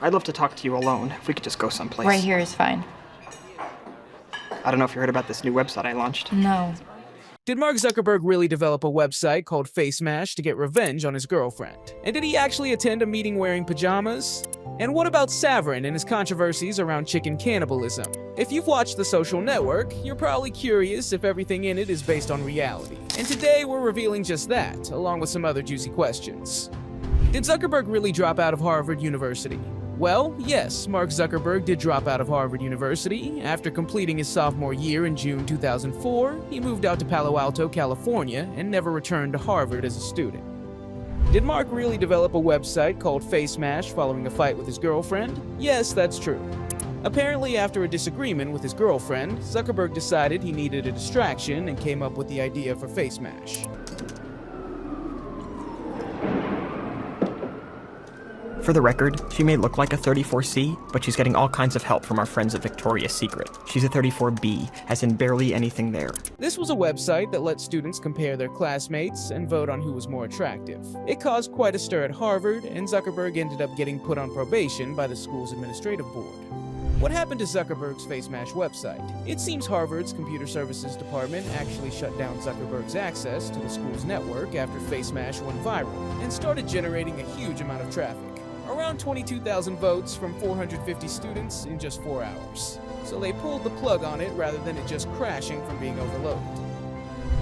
I'd love to talk to you alone, if we could just go someplace. Right here is fine. I don't know if you heard about this new website I launched. No. Did Mark Zuckerberg really develop a website called FaceMash to get revenge on his girlfriend? And did he actually attend a meeting wearing pajamas? And what about Saverin and his controversies around chicken cannibalism? If you've watched The Social Network, you're probably curious if everything in it is based on reality. And today we're revealing just that, along with some other juicy questions. Did Zuckerberg really drop out of Harvard University? Well, yes, Mark Zuckerberg did drop out of Harvard University. After completing his sophomore year in June 2004, he moved out to Palo Alto, California, and never returned to Harvard as a student. Did Mark really develop a website called FaceMash following a fight with his girlfriend? Yes, that's true. Apparently, after a disagreement with his girlfriend, Zuckerberg decided he needed a distraction and came up with the idea for FaceMash. For the record, she may look like a 34C, but she's getting all kinds of help from our friends at Victoria's Secret. She's a 34B, as in barely anything there. This was a website that let students compare their classmates and vote on who was more attractive. It caused quite a stir at Harvard, and Zuckerberg ended up getting put on probation by the school's administrative board. What happened to Zuckerberg's FaceMash website? It seems Harvard's computer services department actually shut down Zuckerberg's access to the school's network after FaceMash went viral and started generating a huge amount of traffic. Around 22,000 votes from 450 students in just 4 hours. So they pulled the plug on it rather than it just crashing from being overloaded.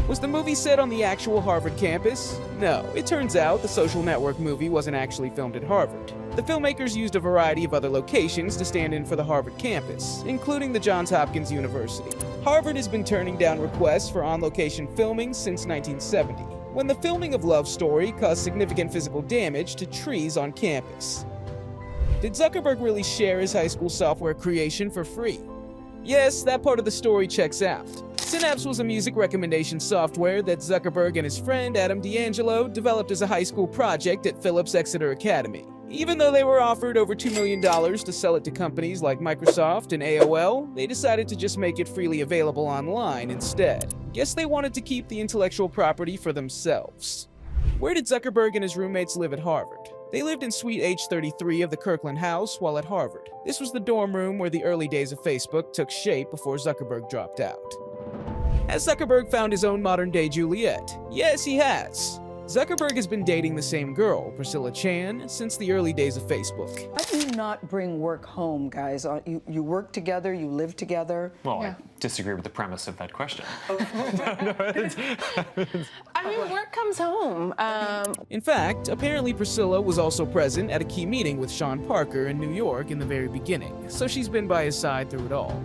Was the movie set on the actual Harvard campus? No, it turns out the Social Network movie wasn't actually filmed at Harvard. The filmmakers used a variety of other locations to stand in for the Harvard campus, including the Johns Hopkins University. Harvard has been turning down requests for on-location filming since 1970. When the filming of Love Story caused significant physical damage to trees on campus. Did Zuckerberg really share his high school software creation for free? Yes, that part of the story checks out. Synapse was a music recommendation software that Zuckerberg and his friend Adam D'Angelo developed as a high school project at Phillips Exeter Academy. Even though they were offered over $2 million to sell it to companies like Microsoft and AOL, they decided to just make it freely available online instead. Guess they wanted to keep the intellectual property for themselves. Where did Zuckerberg and his roommates live at Harvard? They lived in Suite H33 of the Kirkland House while at Harvard. This was the dorm room where the early days of Facebook took shape before Zuckerberg dropped out. Has Zuckerberg found his own modern-day Juliet? Yes, he has. Zuckerberg has been dating the same girl, Priscilla Chan, since the early days of Facebook. How do you not bring work home, guys? You work together, you live together? Well, Yeah. I disagree with the premise of that question. I mean, work comes home. In fact, apparently Priscilla was also present at a key meeting with Sean Parker in New York in the very beginning, so she's been by his side through it all.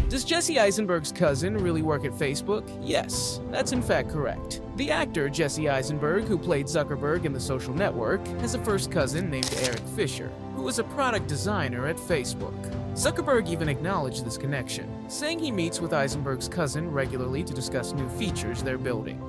Does Jesse Eisenberg's cousin really work at Facebook? Yes, that's in fact correct. The actor Jesse Eisenberg, who played Zuckerberg in The Social Network, has a first cousin named Eric Fisher, who is a product designer at Facebook. Zuckerberg even acknowledged this connection, saying he meets with Eisenberg's cousin regularly to discuss new features they're building.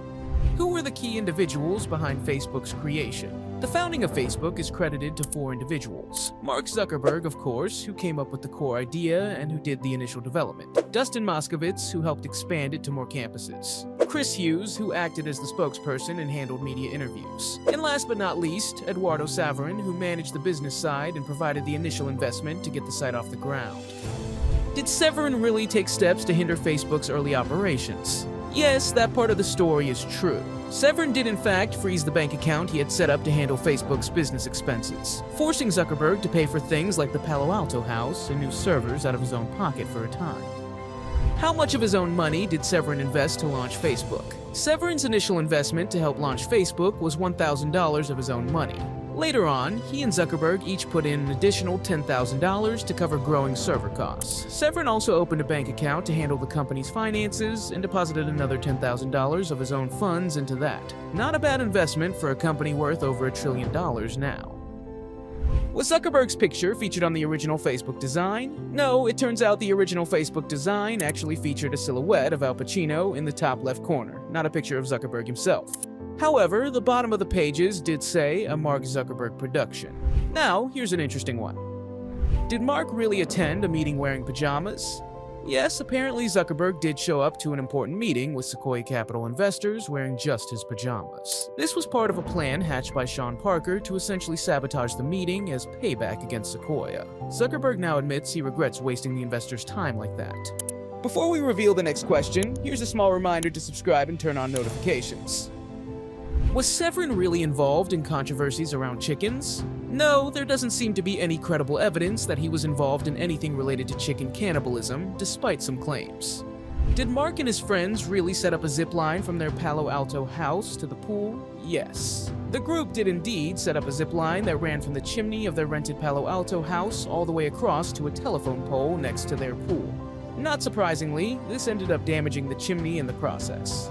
Who were the key individuals behind Facebook's creation? The founding of Facebook is credited to 4 individuals. Mark Zuckerberg, of course, who came up with the core idea and who did the initial development. Dustin Moskovitz, who helped expand it to more campuses. Chris Hughes, who acted as the spokesperson and handled media interviews. And last but not least, Eduardo Saverin, who managed the business side and provided the initial investment to get the site off the ground. Did Saverin really take steps to hinder Facebook's early operations? Yes, that part of the story is true. Saverin did in fact freeze the bank account he had set up to handle Facebook's business expenses, forcing Zuckerberg to pay for things like the Palo Alto house and new servers out of his own pocket for a time. How much of his own money did Saverin invest to launch Facebook? Saverin's initial investment to help launch Facebook was $1,000 of his own money. Later on, he and Zuckerberg each put in an additional $10,000 to cover growing server costs. Saverin also opened a bank account to handle the company's finances and deposited another $10,000 of his own funds into that. Not a bad investment for a company worth over $1 trillion now. Was Zuckerberg's picture featured on the original Facebook design? No, it turns out the original Facebook design actually featured a silhouette of Al Pacino in the top left corner, not a picture of Zuckerberg himself. However, the bottom of the pages did say a Mark Zuckerberg production. Now, here's an interesting one. Did Mark really attend a meeting wearing pajamas? Yes, apparently Zuckerberg did show up to an important meeting with Sequoia Capital investors wearing just his pajamas. This was part of a plan hatched by Sean Parker to essentially sabotage the meeting as payback against Sequoia. Zuckerberg now admits he regrets wasting the investors' time like that. Before we reveal the next question, here's a small reminder to subscribe and turn on notifications. Was Saverin really involved in controversies around chickens? No, there doesn't seem to be any credible evidence that he was involved in anything related to chicken cannibalism, despite some claims. Did Mark and his friends really set up a zip line from their Palo Alto house to the pool? Yes. The group did indeed set up a zip line that ran from the chimney of their rented Palo Alto house all the way across to a telephone pole next to their pool. Not surprisingly, this ended up damaging the chimney in the process.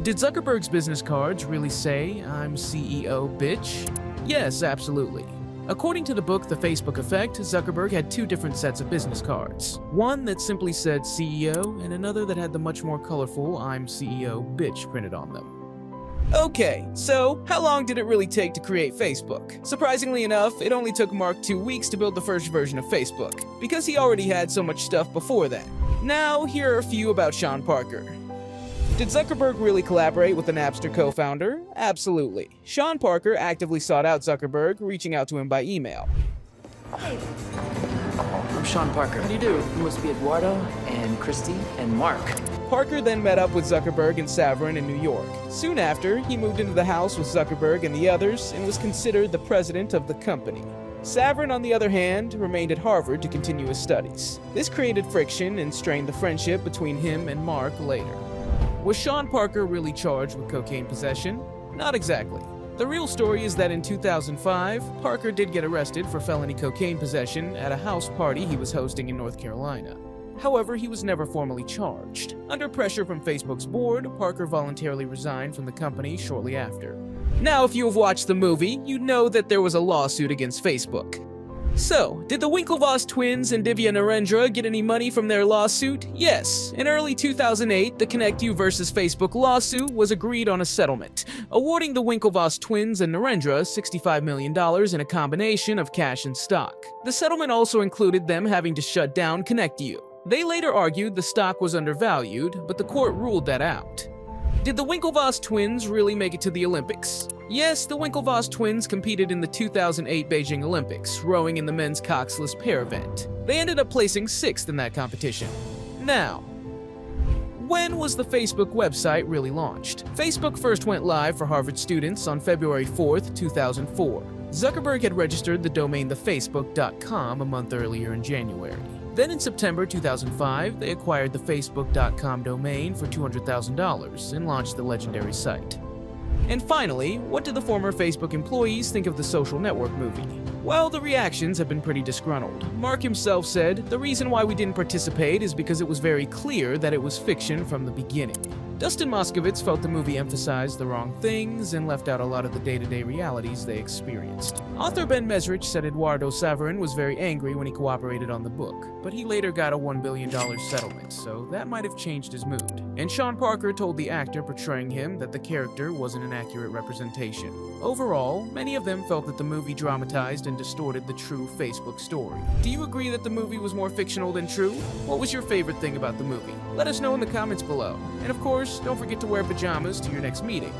Did Zuckerberg's business cards really say, "I'm CEO, bitch"? Yes, absolutely. According to the book The Facebook Effect, Zuckerberg had two different sets of business cards. One that simply said CEO, and another that had the much more colorful "I'm CEO, bitch" printed on them. Okay, so how long did it really take to create Facebook? Surprisingly enough, it only took Mark 2 weeks to build the first version of Facebook, because he already had so much stuff before that. Now, here are a few about Sean Parker. Did Zuckerberg really collaborate with the Napster co-founder? Absolutely. Sean Parker actively sought out Zuckerberg, reaching out to him by email. I'm Sean Parker. How do you do? You must be Eduardo and Christy and Mark. Parker then met up with Zuckerberg and Saverin in New York. Soon after, he moved into the house with Zuckerberg and the others and was considered the president of the company. Saverin, on the other hand, remained at Harvard to continue his studies. This created friction and strained the friendship between him and Mark later. Was Sean Parker really charged with cocaine possession? Not exactly. The real story is that in 2005, Parker did get arrested for felony cocaine possession at a house party he was hosting in North Carolina. However, he was never formally charged. Under pressure from Facebook's board, Parker voluntarily resigned from the company shortly after. Now, if you have watched the movie, you know that there was a lawsuit against Facebook. So, did the Winklevoss twins and Divya Narendra get any money from their lawsuit? Yes. In early 2008, the ConnectU versus Facebook lawsuit was agreed on a settlement, awarding the Winklevoss twins and Narendra $65 million in a combination of cash and stock. The settlement also included them having to shut down ConnectU. They later argued the stock was undervalued, but the court ruled that out. Did the Winklevoss twins really make it to the Olympics? Yes, the Winklevoss twins competed in the 2008 Beijing Olympics, rowing in the men's coxless pair event. They ended up placing 6th in that competition. Now, when was the Facebook website really launched? Facebook first went live for Harvard students on February 4th, 2004. Zuckerberg had registered the domain thefacebook.com a month earlier in January. Then in September 2005, they acquired the facebook.com domain for $200,000 and launched the legendary site. And finally, what did the former Facebook employees think of the Social Network movie? Well, the reactions have been pretty disgruntled. Mark himself said, "The reason why we didn't participate is because it was very clear that it was fiction from the beginning." Dustin Moskovitz felt the movie emphasized the wrong things and left out a lot of the day-to-day realities they experienced. Author Ben Mesrich said Eduardo Saverin was very angry when he cooperated on the book, but he later got a $1 billion settlement, so that might have changed his mood. And Sean Parker told the actor portraying him that the character wasn't an accurate representation. Overall, many of them felt that the movie dramatized and distorted the true Facebook story. Do you agree that the movie was more fictional than true? What was your favorite thing about the movie? Let us know in the comments below. And of course, don't forget to wear pajamas to your next meeting.